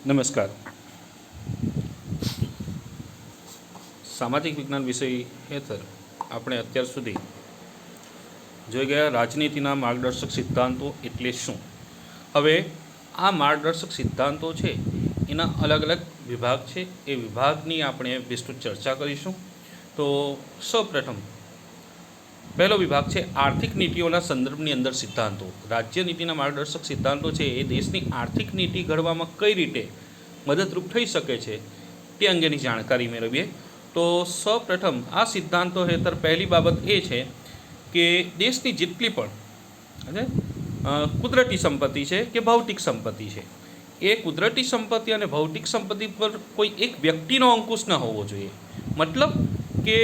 નમસ્કાર. સામાજિક વિજ્ઞાન વિષય હેઠળ આપણે અત્યાર સુધી જોઈ ગયા રાજનીતિના માર્ગદર્શક સિદ્ધાંતો એટલે શું. હવે આ માર્ગદર્શક સિદ્ધાંતો છે એના અલગ અલગ વિભાગ છે. એ વિભાગની આપણે વિસ્તૃત ચર્ચા કરીશું. તો સૌપ્રથમ પહેલો વિભાગ છે આર્થિક નીતિઓના સંદર્ભની અંદર સિદ્ધાંતો. રાજ્ય નીતિના માર્ગદર્શક સિદ્ધાંતો છે એ દેશની આર્થિક નીતિ ઘડવામાં કઈ રીતે મદદરૂપ થઈ શકે છે તે અંગેની જાણકારી મેળવીએ. તો સૌપ્રથમ આ સિદ્ધાંતો હેઠળ પહેલી બાબત એ છે કે દેશની જેટલી પણ કુદરતી સંપત્તિ છે કે ભૌતિક સંપત્તિ છે, એ કુદરતી સંપત્તિ અને ભૌતિક સંપત્તિ પર કોઈ એક વ્યક્તિનો અંકુશ ન હોવો જોઈએ. મતલબ કે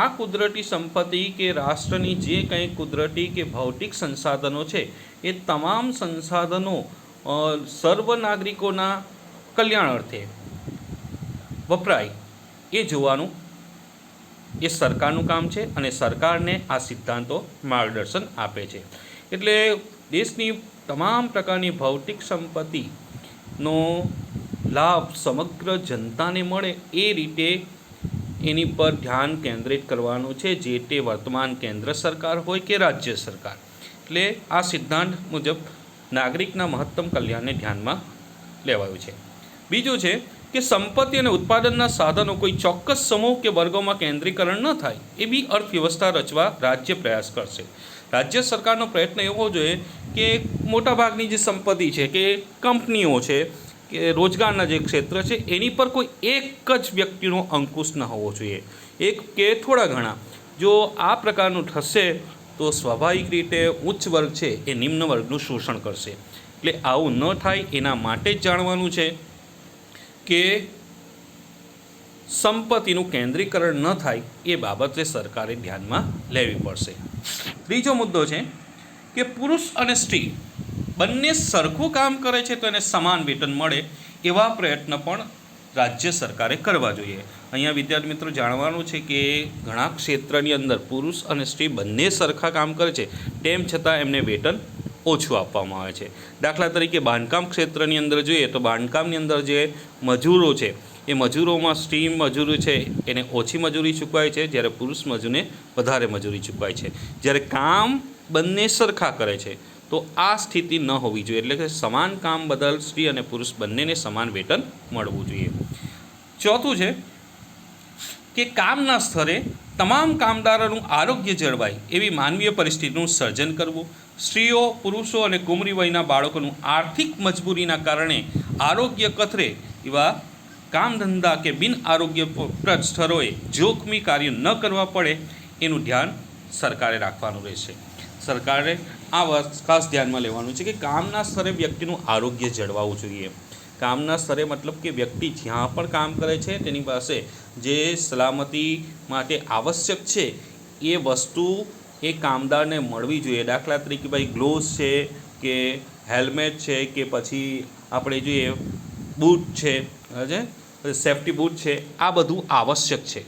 આ કુદરતી સંપત્તિ કે રાષ્ટ્રની જે કંઈ કુદરતી કે ભૌતિક સંસાધનો છે એ તમામ સંસાધનો સર્વ નાગરિકોના કલ્યાણ અર્થે વપરાય એ જોવાનું એ સરકારનું કામ છે અને સરકારને આ સિદ્ધાંતો માર્ગદર્શન આપે છે. એટલે દેશની તમામ પ્રકારની ભૌતિક સંપત્તિનો લાભ સમગ્ર જનતાને મળે એ રીતે એની પર ધ્યાન કેન્દ્રિત કરવાનું છે, જે તે વર્તમાન કેન્દ્ર સરકાર હોય કે રાજ્ય સરકાર. એટલે આ સિદ્ધાંત મુજબ નાગરિકના મહત્તમ કલ્યાણને ધ્યાનમાં લેવાયું છે. બીજું છે કે સંપત્તિ અને ઉત્પાદનના સાધનો કોઈ ચોક્કસ સમૂહ કે વર્ગોમાં કેન્દ્રીકરણ ન થાય એવી અર્થવ્યવસ્થા રચવા રાજ્ય પ્રયાસ કરશે. રાજ્ય સરકારનો પ્રયત્ન એવો જોઈએ કે મોટાભાગની જે સંપત્તિ છે કે કંપનીઓ છે કે રોજગારના જે ક્ષેત્ર છે એની પર કોઈ એક જ વ્યક્તિનો અંકુશ ન હોવો જોઈએ. એક કે થોડા ઘણા જો આ પ્રકારનું થશે તો સ્વાભાવિક રીતે ઉચ્ચ વર્ગ છે એ નિમ્ન વર્ગનું શોષણ કરશે. એટલે આવું ન થાય એના માટે જ જાણવાનું છે કે સંપત્તિનું કેન્દ્રીકરણ ન થાય એ બાબતે સરકારે ધ્યાનમાં લેવી પડશે. ત્રીજો મુદ્દો છે કે પુરુષ અને સ્ત્રી બંને સરખું કામ કરે છે તો એને સમાન વેતન મળે એવા પ્રયત્ન પણ રાજ્ય સરકારે કરવા જોઈએ. અહીંયા વિદ્યાર્થી મિત્રો જાણવાનું છે કે ઘણા ક્ષેત્રની અંદર પુરુષ અને સ્ત્રી બંને સરખા કામ કરે છે તેમ છતાં એમને વેતન ઓછું આપવામાં આવે છે. દાખલા તરીકે બાંધકામ ક્ષેત્રની અંદર જોઈએ તો બાંધકામની અંદર જે મજૂરો છે એ મજૂરોમાં સ્ત્રી મજૂરી છે એને ઓછી મજૂરી ચૂકવાય છે, જ્યારે પુરુષ મજૂરને વધારે મજૂરી ચૂકવાય છે. જ્યારે કામ બંને સરખા કરે છે તો આ સ્થિતિ ન હોવી જોઈએ. એટલે કે સમાન કામ બદલ સ્ત્રી અને પુરુષ બંનેને સમાન વેતન મળવું જોઈએ. ચોથું છે કે કામના સ્તરે તમામ કામદારોનું આરોગ્ય જળવાય એવી માનવીય પરિસ્થિતિનું સર્જન કરવું. સ્ત્રીઓ, પુરુષો અને કુમરી વયના બાળકોનું આર્થિક મજબૂરીના કારણે આરોગ્ય કથરે એવા કામ ધંધા કે બિન આરોગ્યપ્રદ સ્થળોએ જોખમી કાર્ય ન કરવા પડે એનું ધ્યાન સરકારે રાખવાનું રહેશે. સરકારે આ ખાસ ધ્યાનમાં લેવાનું છે કે કામના સ્તરે વ્યક્તિનું આરોગ્ય જળવાવું જોઈએ. કામના સ્તરે મતલબ કે વ્યક્તિ જ્યાં પણ કામ કરે છે તેની પાસે જે સલામતી માટે આવશ્યક છે એ વસ્તુ એ કામદારને મળવી જોઈએ. દાખલા તરીકે ભાઈ ગ્લોવ્સ છે કે હેલ્મેટ છે કે પછી આપણે જોઈએ બૂટ છે, સેફ્ટી બૂટ છે, આ બધું આવશ્યક છે.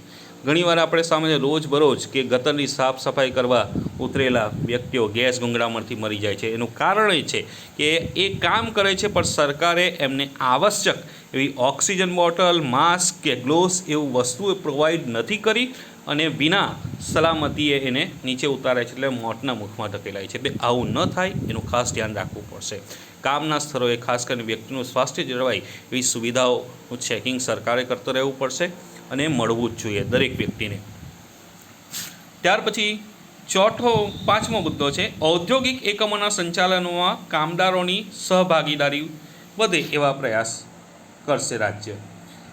ઘણીવાર આપણે સામે રોજબરોજ કે ગટરની સાફ સફાઈ કરવા ઉતરેલા વ્યક્તિઓ ગેસ ગુંગળામણથી મરી જાય છે. એનું કારણ એ છે કે એ કામ કરે છે પણ સરકારે એમને આવશ્યક એવી ઓક્સિજન બોટલ, માસ્ક કે ગ્લોવ્સ એવું વસ્તુઓ પ્રોવાઈડ નથી કરી અને વિના સલામતીએ એને નીચે ઉતારે છે, એટલે મોતના મુખમાં ધકેલાય છે. એટલે આવું ન થાય એનું ખાસ ધ્યાન રાખવું પડશે. કામના સ્થળોએ ખાસ કરીને વ્યક્તિનું સ્વાસ્થ્ય જળવાય એવી સુવિધાઓનું ચેકિંગ સરકારે કરતું રહેવું પડશે અને મળવું જ જોઈએ દરેક વ્યક્તિને. ત્યાર પછી પાંચમો મુદ્દો છે ઔદ્યોગિક એકમોના સંચાલનોમાં કામદારોની સહભાગીદારી વધે એવા પ્રયાસ કરશે રાજ્ય.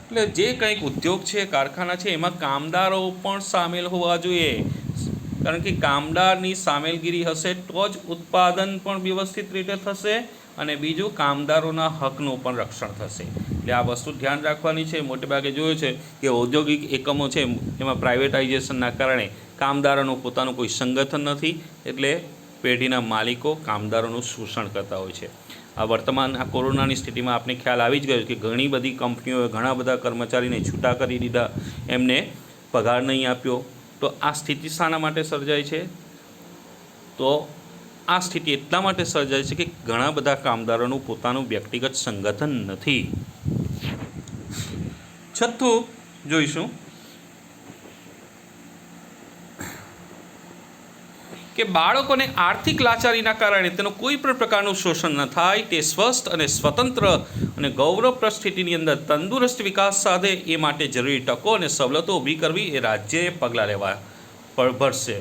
એટલે જે કંઈક ઉદ્યોગ છે, કારખાના છે, એમાં કામદારો પણ સામેલ હોવા જોઈએ. કારણ કે કામદારની સામેલગીરી હશે તો જ ઉત્પાદન પણ વ્યવસ્થિત રીતે થશે અને બીજું કામદારોના હકનું પણ રક્ષણ થશે. એટલે આ વસ્તુ ધ્યાન રાખવાની છે. મોટેભાગે જોયું છે કે ઔદ્યોગિક એકમો છે એમાં પ્રાઇવેટાઇઝેશનના કારણે કામદારોનું પોતાનું કોઈ સંગઠન નથી, એટલે પેઢીના માલિકો કામદારોનું શોષણ કરતા હોય છે. આ વર્તમાન આ કોરોનાની સ્થિતિમાં આપને ખ્યાલ આવી જ ગયો કે ઘણી બધી કંપનીઓએ ઘણા બધા કર્મચારીને છૂટા કરી દીધા, એમને પગાર નહીં આપ્યો. તો આ સ્થિતિ શાના માટે સર્જાય છે? તો આ સ્થિતિ એટલા માટે સર્જાય છે કે ઘણા બધા કામદારોનું પોતાનું વ્યક્તિગત સંગઠન નથી. છઠ્ઠું જોઈશું કે બાળકોને આર્થિક લાચારીના કારણે તેનું કોઈ પણ પ્રકારનું શોષણ ન થાય, તે સ્વસ્થ અને સ્વતંત્ર અને ગૌરવપ્રદ સ્થિતિની અંદર તંદુરસ્ત વિકાસ સાધે એ માટે જરૂરી તકો અને સવલતો ઊભી કરવી એ રાજ્યએ પગલાં લેવા પડશે.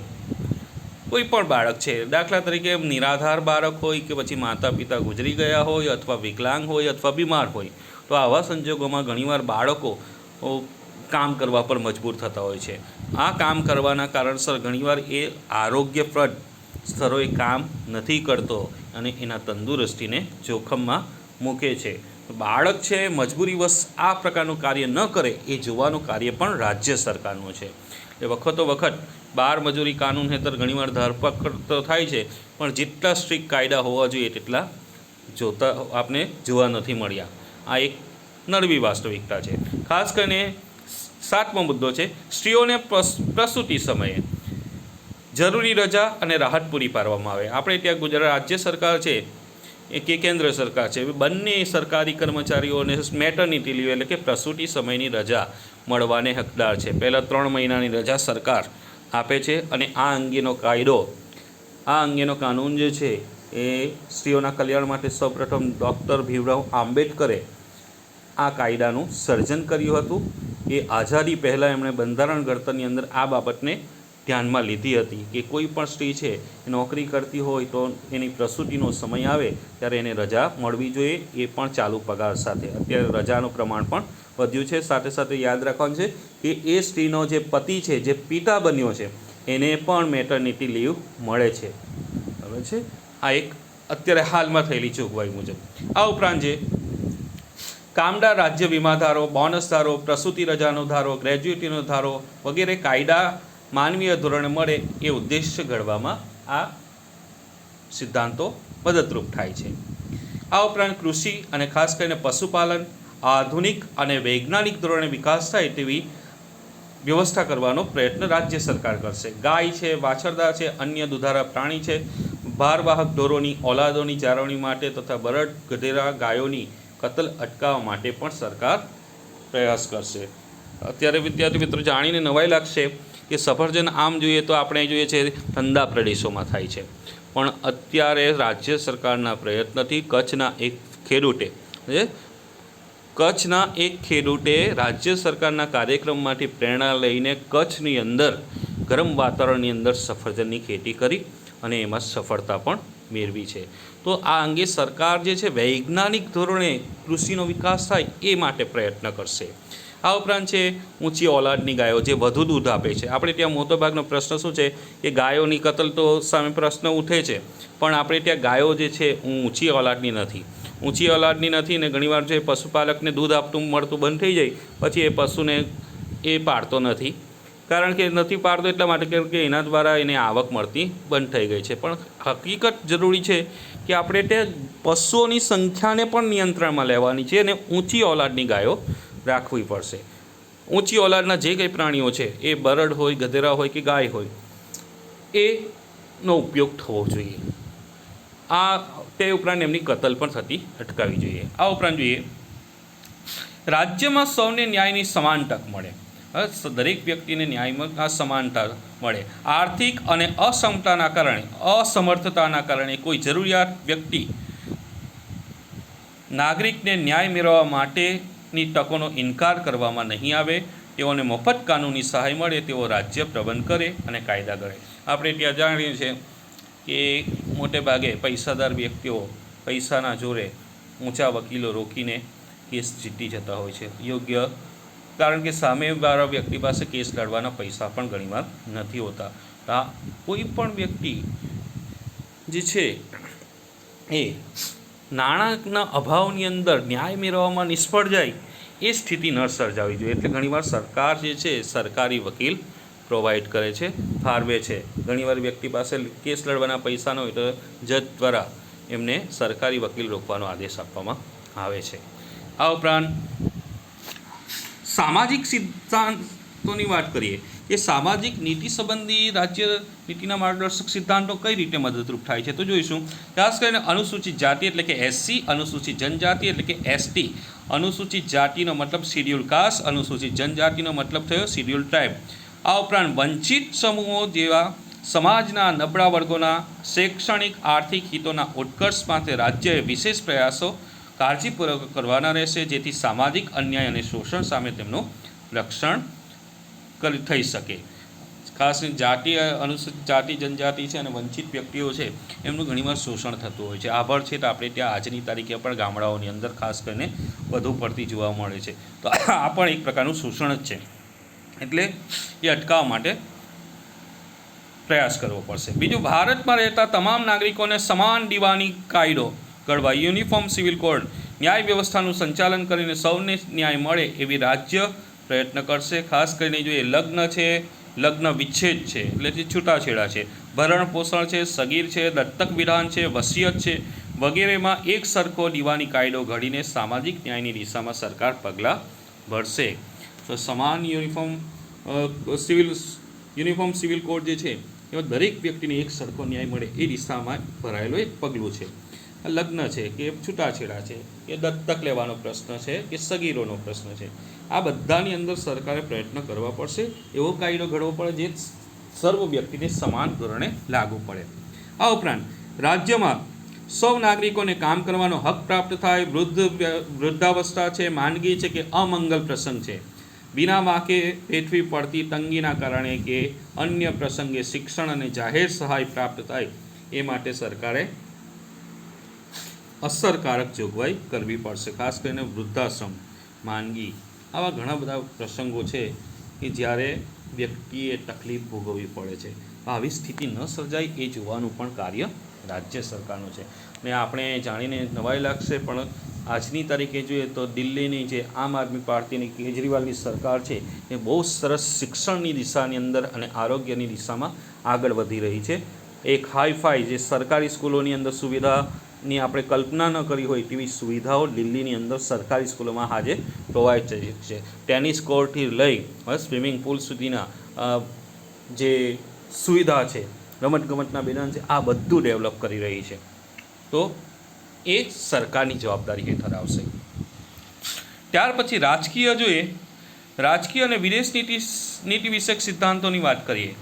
કોઈ પણ બાળક છે, દાખલા તરીકે નિરાધાર બાળક હોય કે પછી માતા પિતા ગુજરી ગયા હોય અથવા વિકલાંગ હોય અથવા બીમાર હોય, તો આવા સંજોગોમાં ઘણીવાર બાળકો કામ કરવા પર મજબૂર થતા હોય છે. આ કામ કરવાના કારણસર ઘણીવાર એ આરોગ્યપ્રદ સ્થળોએ કામ નથી કરતો અને એના તંદુરસ્તીને જોખમમાં મૂકે છે. બાળક છે મજબૂરીવશ આ પ્રકારનું કાર્ય ન કરે એ જોવાનું કાર્ય પણ રાજ્ય સરકારનું છે. એ વખતો વખત બાળ મજૂરી કાનૂન હેઠળ ઘણીવાર ધરપકડ તો થાય છે, પણ જેટલા સ્ટ્રિક્ટ કાયદા હોવા જોઈએ તેટલા આપણે જોવા નથી મળ્યા. આ એક નળવી વાસ્તવિકતા છે. ખાસ કરીને 7મો મુદ્દો છે સ્ત્રીઓને પ્રસૂતિ સમયે જરૂરી રજા અને રાહત પૂરી પાડવામાં આવે. આપણે ત્યાં ગુજરાત રાજ્ય સરકાર છે કે કેન્દ્ર સરકાર છે, બંને સરકારી કર્મચારીઓને મેટર્નિટી લીવ એટલે કે પ્રસૂતિ સમયની રજા મળવાને હકદાર છે. પહેલાં 3 મહિનાની રજા સરકાર આપે છે અને આ અંગેનો કાનૂન જે છે એ સ્ત્રીઓના કલ્યાણ માટે સૌપ્રથમ ડૉક્ટર ભીમરાવ આંબેડકરે આ કાયદાનું સર્જન કર્યું હતું. એ આઝાદી પહેલાં એમણે બંધારણ ઘડતરની અંદર આ બાબતને ધ્યાનમાં લીધી હતી કે કોઈ પણ સ્ત્રી છે એ નોકરી કરતી હોય તો એની પ્રસૂતિનો સમય આવે ત્યારે એને રજા મળવી જોઈએ, એ પણ ચાલુ પગાર સાથે. અત્યારે રજાનું પ્રમાણ પણ વધ્યું છે. સાથે સાથે યાદ રાખવાનું છે કે એ સ્ત્રીનો જે પતિ છે, જે પિતા બન્યો છે, એને પણ મેટર્નિટી લીવ મળે છે. બરાબર છે. આ એક અત્યારે હાલમાં થયેલી જોગવાઈ મુજબ. આ ઉપરાંત જે કામદાર રાજ્ય વીમા ધારો, બોનસ ધારો, પ્રસૂતિ રજાનો ધારો, ગ્રેજ્યુટીનો ધારો વગેરે કાયદા માનવીય ધોરણે મળે એ ઉદ્દેશ્ય ઘડવામાં આ સિદ્ધાંતો મદદરૂપ થાય છે. આ ઉપરાંત કૃષિ અને ખાસ કરીને પશુપાલન આધુનિક અને વૈજ્ઞાનિક ધોરણે વિકાસ થાય તેવી વ્યવસ્થા કરવાનો પ્રયત્ન રાજ્ય સરકાર કરશે. ગાય છે, વાછરદા છે, અન્ય દુધાળા પ્રાણી છે, ભારવાહક ઢોરોની ઓલાદોની જાળવણી માટે તથા બળદ, ગધેડા, ગાયોની કતલ અટકાવવા માટે પણ સરકાર પ્રયાસ કરશે. અત્યારે વિદ્યાર્થી મિત્રો જાણીને નવાઈ લાગશે કે સફરજન આમ જોઈએ તો આપણે જોઈએ છે ઠંડા પ્રદેશોમાં થાય છે, પણ અત્યારે રાજ્ય સરકારના પ્રયત્નથી કચ્છના એક ખેડૂતે રાજ્ય સરકારના કાર્યક્રમમાંથી પ્રેરણા લઈને કચ્છની અંદર ગરમ વાતાવરણની અંદર સફરજનની ખેતી કરી અને એમાં સફળતા પણ મેળવી છે. તો આ અંગે સરકાર જે છે વૈજ્ઞાનિક ધોરણે કૃષિનો વિકાસ થાય એ માટે પ્રયત્ન કરશે. આ ઉપરાંત છે ઊંચી ઓલાદની ગાયો જે વધુ દૂધ આપે છે. આપણે ત્યાં મોટાભાગનો પ્રશ્ન શું છે કે ગાયોની કતલ તો સામે પ્રશ્ન ઉઠે છે, પણ આપણે ત્યાં ગાયો જે છે ઊંચી ઓલાદની નથી ને ઘણીવાર જે પશુપાલકને દૂધ આપતું મળતું બંધ થઈ જાય પછી એ પશુને એ પાળતો નથી. કારણ કે નથી પાડતો એટલા માટે કે એના દ્વારા એને આવક મળતી બંધ થઈ ગઈ છે. પણ હકીકત જરૂરી છે કે આપણે ત્યાં પશુઓની સંખ્યાને પણ નિયંત્રણમાં લેવાની છે અને ઊંચી ઓલાદની ગાયો રાખવી પડશે. ઊંચી ઓલાદના જે કંઈ પ્રાણીઓ છે એ બળદ હોય, ગધેડા હોય કે ગાય હોય એનો ઉપયોગ થવો જોઈએ. તે ઉપરાંત એમની કતલ પણ થતી અટકાવવી જોઈએ. આ ઉપરાંત જોઈએ રાજ્યમાં સૌને ન્યાયની સમાન તક મળે. દરેક વ્યક્તિને ન્યાયમાં આ સમાનતા મળે. આર્થિક અને અસમર્થતાના કારણે કોઈ જરૂરિયાત વ્યક્તિ નાગરિકને ન્યાય મેળવવા માટેની તકોનો ઇનકાર કરવામાં નહીં આવે. તેઓને મફત કાનૂની સહાય મળે તેવો રાજ્ય પ્રબંધ કરે અને કાયદા ઘડે. આપણે ત્યાં જાણીએ છીએ કે મોટે ભાગે પૈસાદાર વ્યક્તિઓ પૈસાના જોરે ઊંચા વકીલો રોકીને કેસ જીતી જતા હોય છે. યોગ્ય, કારણ કે સામેવાળા વ્યક્તિ પાસે કેસ લડવાના પૈસા પણ ઘણીવાર નથી હોતા. કોઈ પણ વ્યક્તિ જે છે એ નાણાંના અભાવની અંદર ન્યાય મેળવવામાં નિષ્ફળ જાય એ સ્થિતિ ન સર્જાવી જોઈએ. એટલે ઘણીવાર સરકાર જે છે સરકારી વકીલ પ્રોવાઈડ કરે છે, ફાળવે છે. ઘણીવાર વ્યક્તિ પાસે કેસ લડવાના પૈસા ન હોય તો જજ દ્વારા એમને સરકારી વકીલ રોકવાનો આદેશ આપવામાં આવે છે. આ ઉપરાંત સામાજિક સિદ્ધાંતોની વાત કરીએ કે સામાજિક નીતિ સંબંધી રાજ્ય નીતિના માર્ગદર્શક સિદ્ધાંતો કઈ રીતે મદદરૂપ થાય છે, તો જોઈશું. ખાસ કરીને અનુસૂચિત જાતિ એટલે કે એસસી, અનુસૂચિત જનજાતિ એટલે કે એસટી, અનુસૂચિત જાતિનો મતલબ શિડ્યુલ કાસ્ટ, અનુસૂચિત જનજાતિનો મતલબ થયો શિડ્યુલ ટ્રાઇબ. આ ઉપરાંત વંચિત સમૂહો જેવા સમાજના નબળા વર્ગોના શૈક્ષણિક આર્થિક હિતોના ઉત્કર્ષ માટે રાજ્યએ વિશેષ પ્રયાસો કાળજીપૂર્વક કરવાના રહેશે, જેથી સામાજિક અન્યાય અને શોષણ સામે તેમનું રક્ષણ થઈ શકે. ખાસ જાતિ, અનુસૂચિત જાતિ, જનજાતિ છે અને વંચિત વ્યક્તિઓ છે એમનું ઘણીવાર શોષણ થતું હોય છે. આભાર છે તો આપણે ત્યાં આજની તારીખે પણ ગામડાઓની અંદર ખાસ કરીને વધુ પડતી જોવા મળે છે. તો આ પણ એક પ્રકારનું શોષણ જ છે, એટલે એ અટકાવવા માટે પ્રયાસ કરવો પડશે. બીજું, ભારતમાં રહેતા તમામ નાગરિકોને સમાન દીવાની કાયદો ઘડવા યુનિફોર્મ સિવિલ કોડ ન્યાય વ્યવસ્થાનું સંચાલન કરીને સૌને ન્યાય મળે એવી રાજ્ય પ્રયત્ન કરશે. ખાસ કરીને જો એ લગ્ન છે, લગ્ન વિચ્છેદ છે એટલે જે છૂટાછેડા છે, ભરણ પોષણ છે, સગીર છે, દત્તક વિધાન છે, વસિયત છે વગેરેમાં એક સરખો દીવાની કાયદો ઘડીને સામાજિક ન્યાયની દિશામાં સરકાર પગલાં ભરશે. તો સમાન યુનિફોર્મ સિવિલ કોડ જે છે એમાં દરેક વ્યક્તિને એક સરખો ન્યાય મળે એ દિશામાં ભરાયેલું એક પગલું છે. લગ્ન છે કે છૂટાછેડા છે કે દત્તક લેવાનો પ્રશ્ન છે કે સગીરોનો પ્રશ્ન છે, આ બધાની અંદર સરકારે પ્રયત્ન કરવા પડશે, એવો કાયદો ઘડવો પડે જે સર્વ વ્યક્તિને સમાન ધોરણે લાગુ પડે. આ ઉપરાંત રાજ્યમાં સૌ નાગરિકોને કામ કરવાનો હક પ્રાપ્ત થાય. વૃદ્ધાવસ્થા છે, માંદગી છે કે અમંગલ પ્રસંગ છે, વિના વાંકે પેઠવી પડતી તંગીના કારણે કે અન્ય પ્રસંગે શિક્ષણ અને જાહેર સહાય પ્રાપ્ત થાય એ માટે સરકારે અસરકારક જોગવાઈ કરવી પડશે. ખાસ કરીને વૃદ્ધાશ્રમ, માંદગી આવા ઘણા બધા પ્રસંગો છે કે જ્યારે વ્યક્તિએ તકલીફ ભોગવવી પડે છે. આવી સ્થિતિ ન સર્જાય એ જોવાનું પણ કાર્ય રાજ્ય સરકારનું છે. ને આપણે જાણીને નવાઈ લાગશે પણ આજની તારીખે જોઈએ તો દિલ્હીની જે આમ આદમી પાર્ટીની કેજરીવાલની સરકાર છે એ બહુ સરસ શિક્ષણની દિશાની અંદર અને આરોગ્યની દિશામાં આગળ વધી રહી છે. એક હાઈફાઈ જે સરકારી સ્કૂલોની અંદર સુવિધાની આપણે કલ્પના ન કરી હોય તેવી સુવિધાઓ દિલ્હીની અંદર સરકારી સ્કૂલોમાં આજે પ્રોવાઈડ થઈ છે. ટેનિસ કોર્ટથી લઈ સ્વિમિંગ પુલ સુધીના જે સુવિધા છે, રમતગમતના મેદાન છે, આ બધું ડેવલપ કરી રહી છે. તો એ સરકારની જવાબદારી હેઠળ આવશે. ત્યાર પછી રાજકીય જોઈએ, રાજકીય અને વિદેશ નીતિ વિષયક સિદ્ધાંતોની વાત કરીએ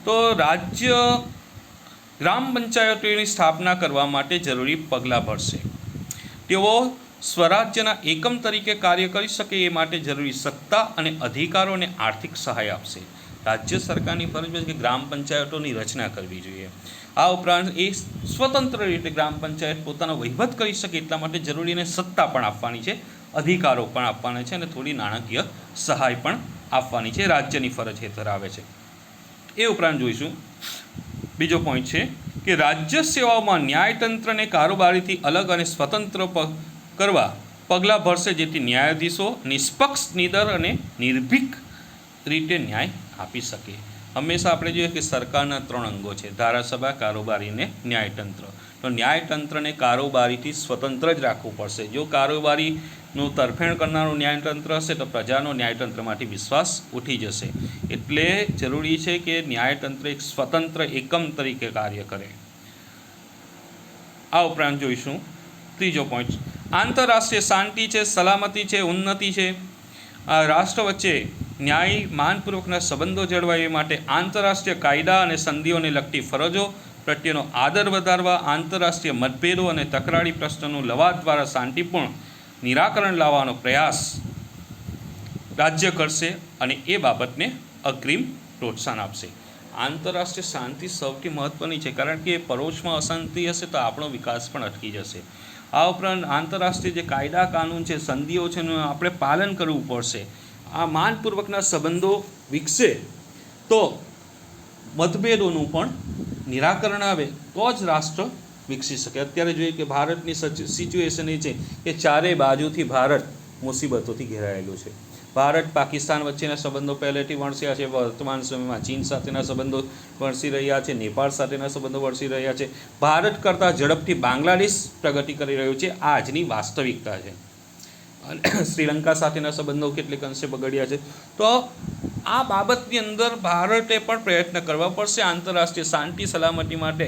તો રાજ્ય ગ્રામ પંચાયતોની સ્થાપના કરવા માટે જરૂરી પગલાં ભરશે. તેઓ સ્વરાજ્યના એકમ તરીકે કાર્ય કરી શકે એ માટે જરૂરી સત્તા અને અધિકારોને આર્થિક સહાય આપશે. રાજ્ય સરકારની ફરજ છે કે ગ્રામ પંચાયતોની રચના કરવી જોઈએ. આ ઉપરાંત એ સ્વતંત્ર રીતે ગ્રામ પંચાયત પોતાનો વહીવટ કરી શકે એટલા માટે જરૂરીને સત્તા પણ આપવાની છે, અધિકારો પણ આપવાના છે અને થોડી નાણાકીય સહાય પણ આપવાની છે. રાજ્યની ફરજ હેઠળ આવે છે. એ ઉપરાંત જોઈશું બીજો પોઈન્ટ છે કે રાજ્ય સેવાઓમાં ન્યાયતંત્રને કારોબારીથી અલગ અને સ્વતંત્ર કરવા પગલાં ભરશે, જેથી ન્યાયાધીશો નિષ્પક્ષ, નિડર અને નિર્ભીક રીતે ન્યાય આપી શકે. હંમેશા આપણે જોઈએ કે સરકારના 3 અંગો છે, ધારાસભા, કારોબારી અને ન્યાયતંત્ર. તો ન્યાયતંત્રને કારોબારીથી સ્વતંત્ર જ રાખવું પડશે. જો કારોબારીનું તરફેણ કરનારું ન્યાયતંત્ર હશે તો પ્રજાનો ન્યાયતંત્રમાંથી વિશ્વાસ ઉઠી જશે. એટલે જરૂરી છે કે ન્યાયતંત્ર એક સ્વતંત્ર એકમ તરીકે કાર્ય કરે. આ ઉપરાંત જોઈશું ત્રીજો પોઈન્ટ, આંતરરાષ્ટ્રીય શાંતિ છે, સલામતી છે, ઉન્નતિ છે. રાષ્ટ્ર વચ્ચે ન્યાયી માનપૂર્વકના સંબંધો જળવાય એ માટે આંતરરાષ્ટ્રીય કાયદા અને સંધિઓને લગતી ફરજો પ્રત્યેનો આદર વધારવા, આંતરરાષ્ટ્રીય મતભેદો અને તકરારી પ્રશ્નોનું લવાદ દ્વારા શાંતિપૂર્ણ નિરાકરણ લાવવાનો પ્રયાસ રાજ્ય કરશે અને એ બાબતને અગ્રીમ પ્રોત્સાહન આપશે. આંતરરાષ્ટ્રીય શાંતિ સૌથી મહત્ત્વની છે, કારણ કે પડોશમાં અશાંતિ હશે તો આપણો વિકાસ પણ અટકી જશે. આ ઉપરાંત આંતરરાષ્ટ્રીય જે કાયદા કાનૂન છે, સંધિઓ છે, એનું આપણે પાલન કરવું પડશે. આ માનપૂર્વકના સંબંધો વિકસે તો મતભેદોનું પણ નિરાકરણ આવે તો જ રાષ્ટ્ર વિકસી શકે. અત્યારે જોઈએ કે ભારતની સિચ્યુએશન એ છે કે ચારે બાજુથી ભારત મુસીબતોથી ઘેરાયેલું છે. ભારત પાકિસ્તાન વચ્ચેના સંબંધો પહેલેથી વણસ્યા છે, વર્તમાન સમયમાં ચીન સાથેના સંબંધો વણસી રહ્યા છે, નેપાળ સાથેના સંબંધો વણસી રહ્યા છે. ભારત કરતાં ઝડપથી બાંગ્લાદેશ પ્રગતિ કરી રહ્યું છે, આ આજની વાસ્તવિકતા છે. શ્રીલંકા સાથેના સંબંધો કેટલીક અંશે બગડ્યા છે. તો આ બાબતની અંદર ભારતે પણ પ્રયત્ન કરવા પડશે, આંતરરાષ્ટ્રીય શાંતિ સલામતી માટે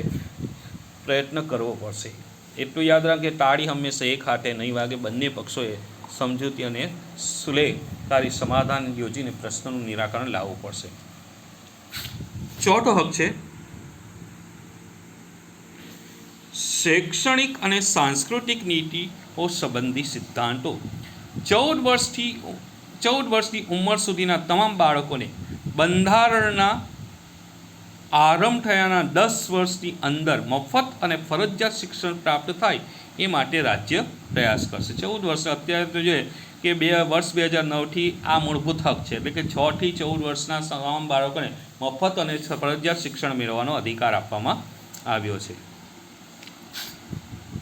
પ્રયત્ન કરવો પડશે. એટલું યાદ રાખે, તાળી હંમેશા એક હાથે નહીં વાગે. બંને પક્ષોએ સમજૂતી અને સુલેહકારી સમાધાન યોજીને પ્રશ્નનું નિરાકરણ લાવવું પડશે. ચોથો હક છે શૈક્ષણિક અને સાંસ્કૃતિક નીતિઓ સંબંધી સિદ્ધાંતો. 14 વર્ષની ઉંમર સુધીના તમામ બાળકોને બંધારણના આરંભ થયાના 10 વર્ષની અંદર મફત અને ફરજિયાત શિક્ષણ પ્રાપ્ત થાય એ માટે રાજ્ય પ્રયાસ કરશે. 14 વર્ષ અત્યારે તો જોઈએ કે વર્ષ 2009થી આ મૂળભૂત હક છે, એટલે કે 6 થી 14 વર્ષના તમામ બાળકોને મફત અને ફરજિયાત શિક્ષણ મેળવવાનો અધિકાર આપવામાં આવ્યો છે.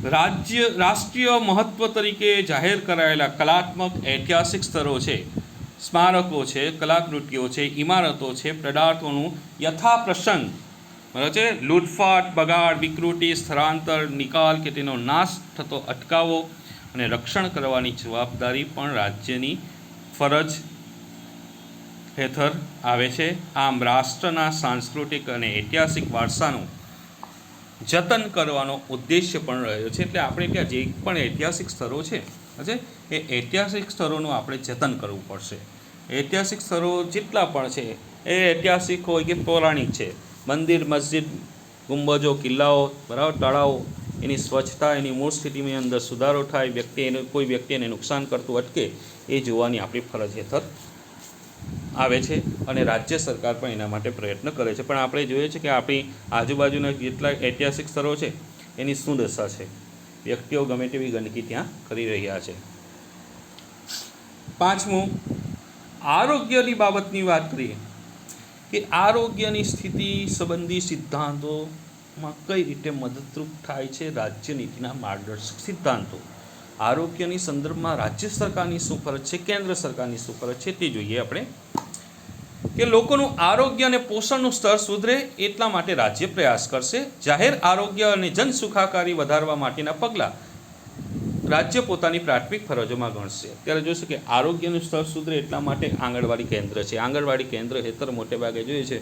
રાષ્ટ્રીય મહત્વ તરીકે જાહેર કરાયેલા કલાત્મક ઐતિહાસિક સ્થળો છે, સ્મારકો છે, કલાકૃતિઓ છે, ઇમારતો છે, પદાર્થોનું યથાપ્રસંગ બરાબર છે લૂંટફાટ, બગાડ, વિકૃતિ, સ્થળાંતર, નિકાલ કે તેનો નાશ થતો અટકાવવો અને રક્ષણ કરવાની જવાબદારી પણ રાજ્યની ફરજ હેઠળ આવે છે. આમ રાષ્ટ્રના સાંસ્કૃતિક અને ઐતિહાસિક વારસાનું જતન કરવાનો ઉદ્દેશ્ય પણ રહ્યો છે. એટલે આપણે ત્યાં જે પણ ઐતિહાસિક સ્થળો છે એ ઐતિહાસિક સ્થળોનું આપણે જતન કરવું પડશે. ઐતિહાસિક સ્થળો જેટલા પણ છે એ ઐતિહાસિક હોય કે પૌરાણિક છે, મંદિર, મસ્જિદ, ગુંબજો, કિલ્લાઓ, બરાબર, તળાવો, એની સ્વચ્છતા, એની મૂળ સ્થિતિની અંદર સુધારો થાય, કોઈ વ્યક્તિને નુકસાન કરતું અટકે એ જોવાની આપણી ફરજ હેઠળ આવે છે અને રાજ્ય સરકાર પણ એના માટે પ્રયત્ન કરે છે. પણ આપણે જોઈએ છે કે આપણી આજુબાજુના જેટલા ઐતિહાસિક સ્થળો છે એની શું દશા છે. વ્યક્તિઓ ગમે તેવી ગંદકી ત્યાં કરી રહ્યા છે. પાંચમું, આરોગ્યની બાબતની વાત કરીએ કે આરોગ્યની સ્થિતિ સંબંધી સિદ્ધાંતોમાં કઈ રીતે મદદરૂપ થાય છે રાજ્ય નીતિના માર્ગદર્શક સિદ્ધાંતો. આરોગ્યની સંદર્ભમાં રાજ્ય સરકારની શું ફરજ છે, કેન્દ્ર સરકારની શું ફરજ છે તે જોઈએ આપણે. કે લોકોનું આરોગ્ય અને પોષણનું સ્તર સુધરે એટલા માટે રાજ્ય પ્રયાસ કરશે. જાહેર આરોગ્ય અને જન સુખાકારી વધારવા માટેના પગલાં રાજ્ય પોતાની પ્રાથમિક ફરજોમાં ગણશે. અત્યારે જોઈશું કે આરોગ્યનું સ્તર સુધરે એટલા માટે આંગણવાડી કેન્દ્ર છે. આંગણવાડી કેન્દ્ર હેઠળ મોટે ભાગે જોઈએ છે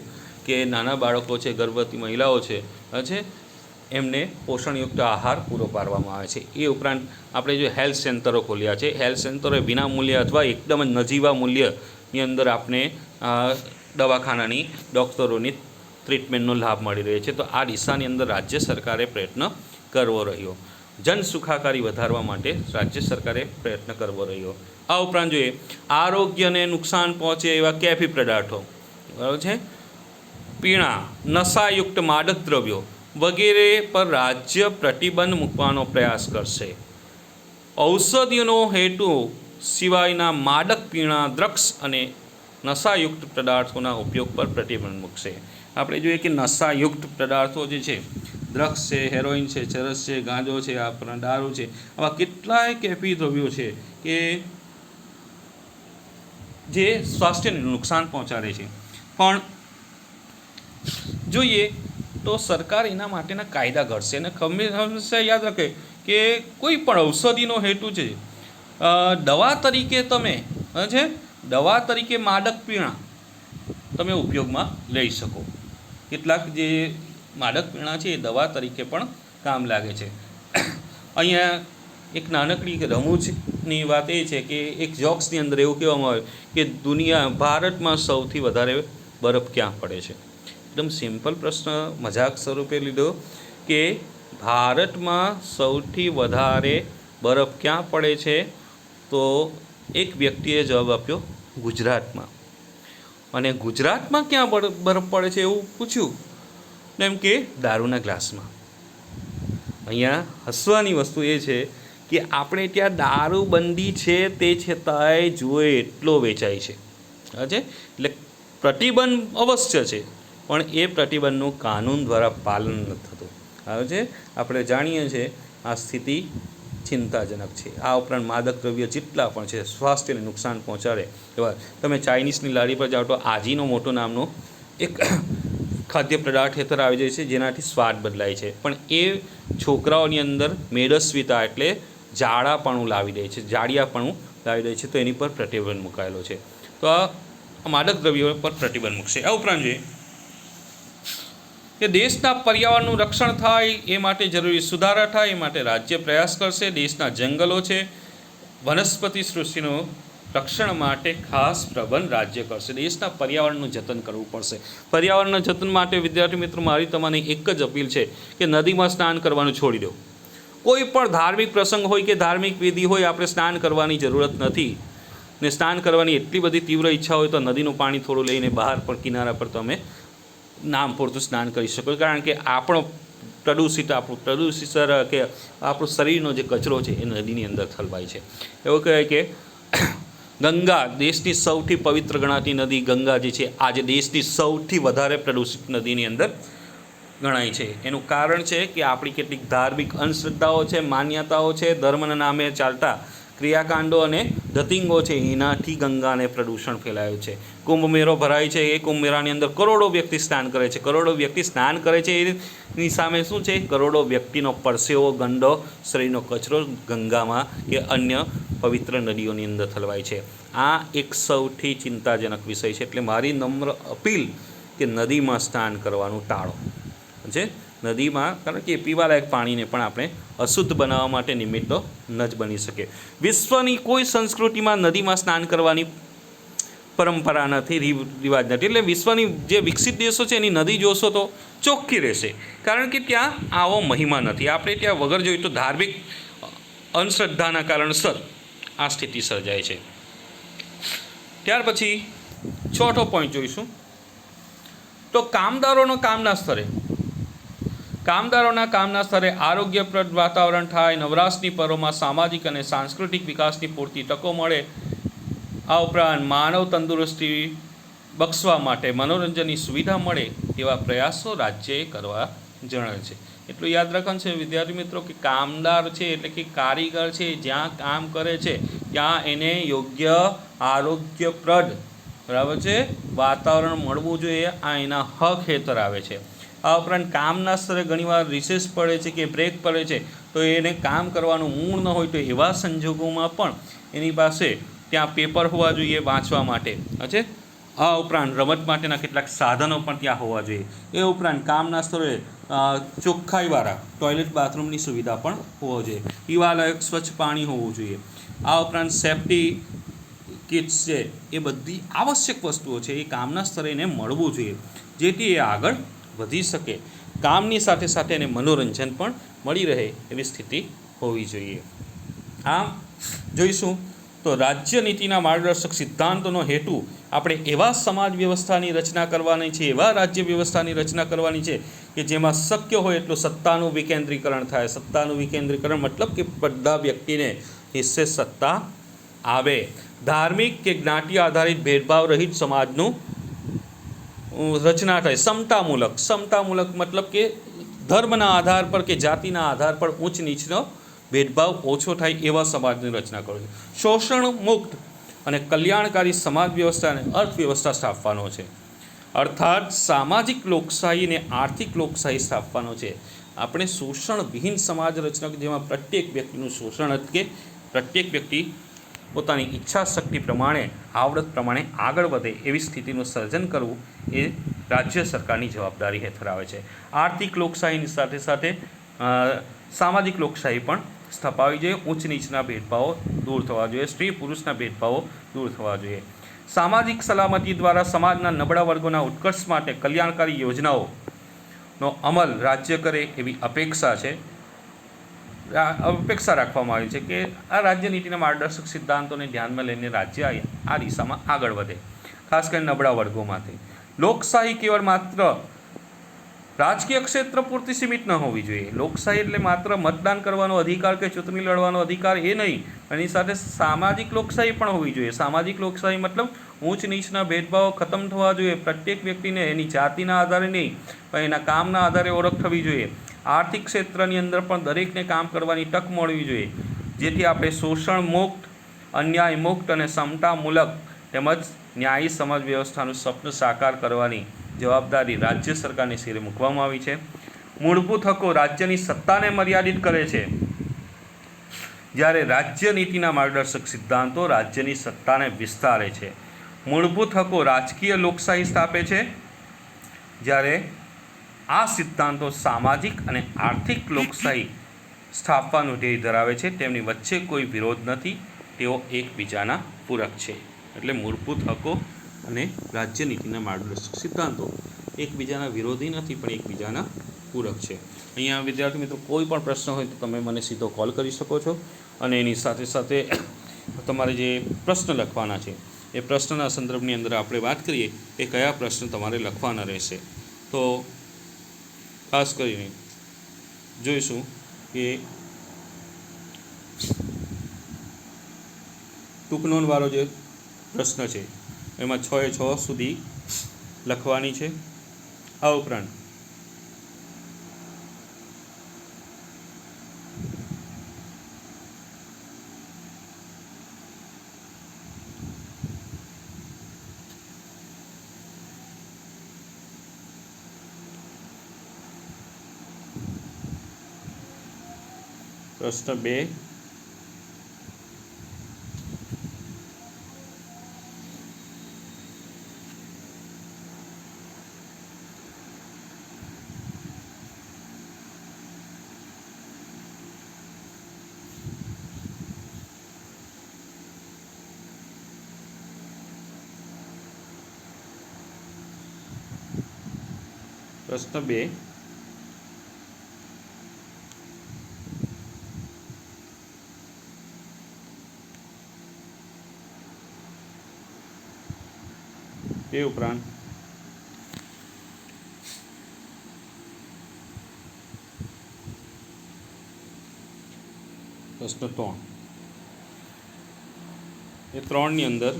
કે નાના બાળકો છે, ગર્ભવતી મહિલાઓ છે એમને પોષણયુક્ત આહાર પૂરો પાડવામાં આવે છે. એ ઉપરાંત આપણે જો હેલ્થ સેન્ટરો ખોલ્યા છે, હેલ્થ સેન્ટરો વિના મૂલ્ય અથવા એકદમ જ નજીવા મૂલ્યની અંદર આપણે દવાખાનાની ડૉક્ટરોની ટ્રીટમેન્ટનો લાભ મળી રહ્યો છે. તો આ દિશાની અંદર રાજ્ય સરકારે પ્રયત્ન કરવો રહ્યો. જન સુખાકારી વધારવા માટે રાજ્ય સરકારે પ્રયત્ન કરવો રહ્યો. આ ઉપરાંત જોઈએ આરોગ્યને નુકસાન પહોંચે એવા કેફી પદાર્થો, બરાબર છે, પીણા, નશાયુક્ત માદક દ્રવ્યો વગેરે પર રાજ્ય પ્રતિબંધ મૂકવાનો પ્રયાસ કરશે. ઔષધિઓનો હેતુ સિવાયના માદક પીણા, ડ્રગ્સ અને નશાયુક્ત પદાર્થોના ઉપયોગ પર પ્રતિબંધ મૂકશે. આપણે જોઈએ કે નશાયુક્ત પદાર્થો જે છે, ડ્રગ્સ છે, હેરોઇન છે, ચરસ છે, ગાંજો છે, આ દારૂ છે, આવા કેટલાય કેફી દ્રવ્યો છે કે જે સ્વાસ્થ્યને નુકસાન પહોંચાડે છે. પણ જોઈએ તો સરકાર એના માટેના કાયદા ઘડશે અને હંમેશા યાદ રાખે કે કોઈ પણ ઔષધિનો હેતુ છે દવા તરીકે તમે દવા તરીકે માદક પીણા તમે ઉપયોગમાં લઈ શકો. કેટલાક જે માદક પીણા છે એ દવા તરીકે પણ કામ લાગે છે. અહીંયા એક નાનકડી રમૂજની વાત એ છે કે એક જોક્સની અંદર એવું કહેવામાં આવે કે ભારતમાં સૌથી વધારે બરફ ક્યાં પડે છે. એકદમ સિમ્પલ પ્રશ્ન મજાક સ્વરૂપે લીધો કે ભારતમાં સૌથી વધારે બરફ ક્યાં પડે છે, તો એક વ્યક્તિએ જવાબ આપ્યો ગુજરાતમાં. અને ગુજરાતમાં ક્યાં બરફ પડે છે એવું પૂછ્યું, એમ કે દારૂના ગ્લાસમાં. અહીંયા હસવાની વસ્તુ એ છે કે આપણે ત્યાં દારૂબંધી છે તે છતાંય જોઈએ એટલો વેચાય છે. એટલે પ્રતિબંધ અવશ્ય છે પણ એ પ્રતિબંધનું કાનૂન દ્વારા પાલન નથી થતું. આપણે જાણીએ છીએ આ સ્થિતિ ચિંતાજનક છે. આ ઉપરાંત માદક દ્રવ્ય જેટલા પણ છે સ્વાસ્થ્યને નુકસાન પહોંચાડે એવા, તમે ચાઇનીઝની લારી પર જાઓ તો આજીનો મોટો નામનો એક ખાદ્ય પદાર્થ હેઠળ આવી જાય છે જેનાથી સ્વાદ બદલાય છે, પણ એ છોકરાઓની અંદર મેદસ્વીતા એટલે જાડિયાપણું લાવી દે છે, તો એની પર પ્રતિબંધ મુકાયેલો છે. તો આ માદક દ્રવ્યો પર પ્રતિબંધ મૂકશે। આ ઉપરાંત જોઈએ કે દેશના પર્યાવરણનું રક્ષણ થાય એ માટે જરૂરી સુધારા થાય એ માટે રાજ્ય પ્રયાસ કરશે। દેશના જંગલો છે, વનસ્પતિ સૃષ્ટિનું રક્ષણ માટે ખાસ પ્રબંધ રાજ્ય કરશે। દેશના પર્યાવરણનું જતન કરવું પડશે। પર્યાવરણના જતન માટે વિદ્યાર્થી મિત્રો મારી તમને એક જ અપીલ છે કે નદીમાં સ્નાન કરવાનું છોડી દો। કોઈ પણ ધાર્મિક પ્રસંગ હોય કે ધાર્મિક વિધિ હોય, આપણે સ્નાન કરવાની જરૂરત નથી ને સ્નાન કરવાની એટલી બધી તીવ્ર ઈચ્છા હોય તો નદીનું પાણી થોડું લઈને બહાર પર કિનારા પર તમે નામ પૂરતું સ્નાન કરી શકો। કારણ કે આપણું પ્રદૂષિત કે આપણું શરીરનો જે કચરો છે એ નદીની અંદર ઠલવાય છે। એવું કહેવાય કે ગંગા દેશની સૌથી પવિત્ર ગણાતી નદી ગંગા જે છે આજે દેશની સૌથી વધારે પ્રદૂષિત નદીની અંદર ગણાય છે। એનું કારણ છે કે આપણી કેટલીક ધાર્મિક અંધશ્રદ્ધાઓ છે, માન્યતાઓ છે, ધર્મના નામે ચાલતા ક્રિયાકાંડો અને ધતિંગો છે, એનાથી ગંગાને પ્રદૂષણ ફેલાયું છે। કુંભ મેળો ભરાય છે, એ કુંભ મેળાની અંદર કરોડો વ્યક્તિ સ્નાન કરે છે। કરોડો વ્યક્તિ સ્નાન કરે છે એની સામે શું છે? કરોડો વ્યક્તિનો પરસેવો, ગંદો શરીરનો કચરો ગંગામાં કે અન્ય પવિત્ર નદીઓની અંદર ઠલવાય છે। આ એક સૌથી ચિંતાજનક વિષય છે। એટલે મારી નમ્ર અપીલ કે નદીમાં સ્નાન કરવાનું ટાળો છે। નદીમાં કારણ કે પીવાલાયક પાણીને પણ આપણે અશુદ્ધ બનાવવા માટે નિમિત્તો ન જ બની શકે। વિશ્વની કોઈ સંસ્કૃતિમાં નદીમાં સ્નાન કરવાની પરંપરા નથી, રિવાજ નથી। એટલે વિશ્વની જે વિકસિત દેશો છે એની નદી જોશો તો ચોખ્ખી રહેશે, કારણ કે ત્યાં આવો મહિમા નથી। આપણે ત્યાં વગર જોઈએ તો ધાર્મિક અંધશ્રદ્ધાના કારણસર આ સ્થિતિ સર્જાય છે। ત્યાર પછી ચોથો પોઈન્ટ જોઈશું તો કામદારોના કામના સ્તરે આરોગ્યપ્રદ વાતાવરણ થાય, નવરાશની પર્વમાં સામાજિક અને સાંસ્કૃતિક વિકાસની પૂરતી તકો મળે। આ ઉપરાંત માનવ તંદુરસ્તી બક્ષવા માટે મનોરંજનની સુવિધા મળે એવા પ્રયાસો રાજ્યએ કરવા જણાવે છે। એટલું યાદ રાખવાનું છે વિદ્યાર્થી મિત્રો કે કામદાર છે એટલે કે કારીગર છે, જ્યાં કામ કરે છે ત્યાં એને યોગ્ય આરોગ્યપ્રદ બરાબર છે વાતાવરણ મળવું જોઈએ। આ એના હક હેઠળ આવે છે। આ ઉપરાંત કામના સ્તરે ઘણીવાર રિસેસ પડે છે કે બ્રેક પડે છે તો એને કામ કરવાનું મૂળ ન હોય તો એવા સંજોગોમાં પણ એની પાસે ત્યાં પેપર હોવા જોઈએ વાંચવા માટે છે। આ ઉપરાંત રમત માટેના કેટલાક સાધનો પણ ત્યાં હોવા જોઈએ। એ ઉપરાંત કામના સ્થળે ચોખ્ખાઈવાળા ટોયલેટ બાથરૂમની સુવિધા પણ હોવો જોઈએ। પીવાલાયક સ્વચ્છ પાણી હોવું જોઈએ। આ ઉપરાંત સેફ્ટી કિટ્સ છે એ બધી આવશ્યક વસ્તુઓ છે એ કામના સ્થળે એને મળવું જોઈએ, જેથી એ આગળ વધી શકે। કામની સાથે સાથે એને મનોરંજન પણ મળી રહે એવી સ્થિતિ હોવી જોઈએ। આમ જોઈશું તો રાજ્ય નીતિના માર્ગદર્શક સિદ્ધાંતોનો હેતુ આપણે એવા સમાજ વ્યવસ્થાની રચના કરવાની છે, એવા રાજ્ય વ્યવસ્થાની રચના કરવાની છે કે જેમાં શક્ય હોય એટલું સત્તાનું વિકેન્દ્રીકરણ થાય। સત્તાનું વિકેન્દ્રીકરણ મતલબ કે બધા વ્યક્તિને હિસ્સે સત્તા આવે। ધાર્મિક કે જ્ઞાતિ આધારિત ભેદભાવ રહિત સમાજનું રચના થાય। સમતામૂલક મતલબ કે ધર્મના આધાર પર કે જાતિના આધાર પર ઉચ્ચ નીચનો ભેદભાવ ઓછો થાય એવા સમાજની રચના કરવી। શોષણ મુક્ત અને કલ્યાણકારી સમાજ વ્યવસ્થા અને અર્થવ્યવસ્થા સ્થાપવાનો છે, અર્થાત સામાજિક લોકશાહી અને આર્થિક લોકશાહી સ્થાપવાનો છે। આપણે શોષણ વિહીન સમાજ રચના જેમાં પ્રત્યેક વ્યક્તિનું શોષણ અટકે, પ્રત્યેક વ્યક્તિ પોતાની ઈચ્છા શક્તિ પ્રમાણે આવડત પ્રમાણે આગળ વધે એવી સ્થિતિનું સર્જન કરવું એ રાજ્ય સરકારની જવાબદારી હેઠળ આવે છે। આર્થિક લોકશાહીની સાથે સાથે સામાજિક લોકશાહી પણ સ્થપાવવી જોઈએ। ઉચ્ચ નીચના ભેદભાવો દૂર થવા જોઈએ, સ્ત્રી પુરુષના ભેદભાવો દૂર થવા જોઈએ। સામાજિક સલામતી દ્વારા સમાજના નબળા વર્ગોના ઉત્કર્ષ માટે કલ્યાણકારી યોજનાઓનો અમલ રાજ્ય કરે એવી અપેક્ષા રાખવામાં આવી છે કે આ રાજ્ય નીતિના માર્ગદર્શક સિદ્ધાંતોને ધ્યાનમાં લઈને રાજ્ય આ દિશામાં આગળ વધે, ખાસ કરીને નબળા વર્ગોમાંથી। લોકશાહી કેવળ માત્ર રાજકીય ક્ષેત્ર પૂરતી સીમિત ન હોવી જોઈએ। લોકશાહી એટલે માત્ર મતદાન કરવાનો અધિકાર કે ચૂંટણી લડવાનો અધિકાર એ નહીં, એની સાથે સામાજિક લોકશાહી પણ હોવી જોઈએ। સામાજિક લોકશાહી મતલબ ઊંચ નીચના ભેદભાવો ખતમ થવા જોઈએ। પ્રત્યેક વ્યક્તિને એની જાતિના આધારે નહીં પણ એના કામના આધારે ઓળખ થવી જોઈએ। આર્થિક ક્ષેત્રની અંદર પણ દરેકને કામ કરવાની તક મળવી જોઈએ, જેથી આપણે શોષણ મુક્ત, અન્યાય મુક્ત અને સમતામૂલક તેમજ ન્યાયી સમાજ વ્યવસ્થાનું સ્વપ્ન સાકાર કરવાની જવાબદારી રાજ્ય સરકારની શિરે મૂકવામાં આવી છે। મૂળભૂત હકો રાજ્યની સત્તાને મર્યાદિત કરે છે, જ્યારે રાજ્ય નીતિના માર્ગદર્શક સિદ્ધાંતો રાજ્યની સત્તાને વિસ્તારે છે। મૂળભૂત હકો રાજકીય લોકશાહી સ્થાપે છે, જ્યારે આ સિદ્ધાંતો સામાજિક અને આર્થિક લોકશાહી સ્થાપવાનું ધ્યેય ધરાવે છે. તેમની વચ્ચે કોઈ વિરોધ નથી, તેઓ એકબીજાના પૂરક છે. એટલે મૂળભૂત હકો અને રાજ્યનીતિના માર્ગદર્શક સિદ્ધાંતો એકબીજાના વિરોધી નથી, પણ એકબીજાના પૂરક છે. અહીંયા વિદ્યાર્થી મિત્રો કોઈ પણ પ્રશ્ન હોય તો તમે મને સીધો કોલ કરી શકો છો, અને એની સાથે સાથે તમારે જે પ્રશ્ન લખવાના છે એ પ્રશ્નના સંદર્ભની અંદર આપણે વાત કરીએ કે કયા પ્રશ્ન તમારે લખવાના રહેશે. તો ખાસ કરીને જોઈશું કે ટૂંકનોંધવાળો જે પ્રશ્ન છે એમાં 6 એ 6 સુધી લખવાની છે. આ ઉપરાંત પ્રશ્ન 2, પ્રશ્ન 2 તે ઉપરાંત પ્રશ્ન 3, એ 3ની અંદર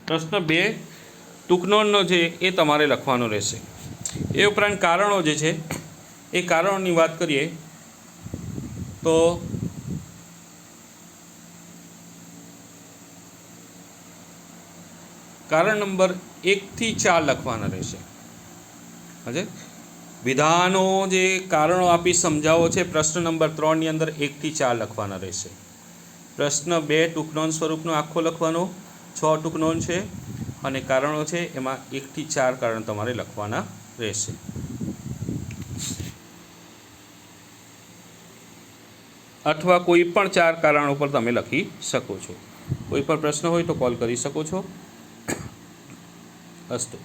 પ્રશ્ન 2 ટૂંકનોંધનો છે એ તમારે લખવાનો રહેશે. એ ઉપરાંત કારણો જે છે એ કારણોની વાત કરીએ તો કારણ નંબર 1 થી 4 લખવાના રહેશે. હજે વિધાનો જે કારણો આપી સમજાવો છે પ્રશ્ન નંબર 3ની અંદર 1 થી 4 લખવાના રહેશે. પ્રશ્ન 2 ટૂંકનોંધ સ્વરૂપનો આખો લખવાનો, 6 ટૂંકનોંધ છે અને કારણો છે એમાં 1 થી 4 કારણ તમારે લખવાના રહેશે. અથવા કોઈ પણ 4 કારણો પર તમે લખી શકો છો. કોઈ પણ પ્રશ્ન હોય તો કોલ કરી શકો છો. અસ્તુ.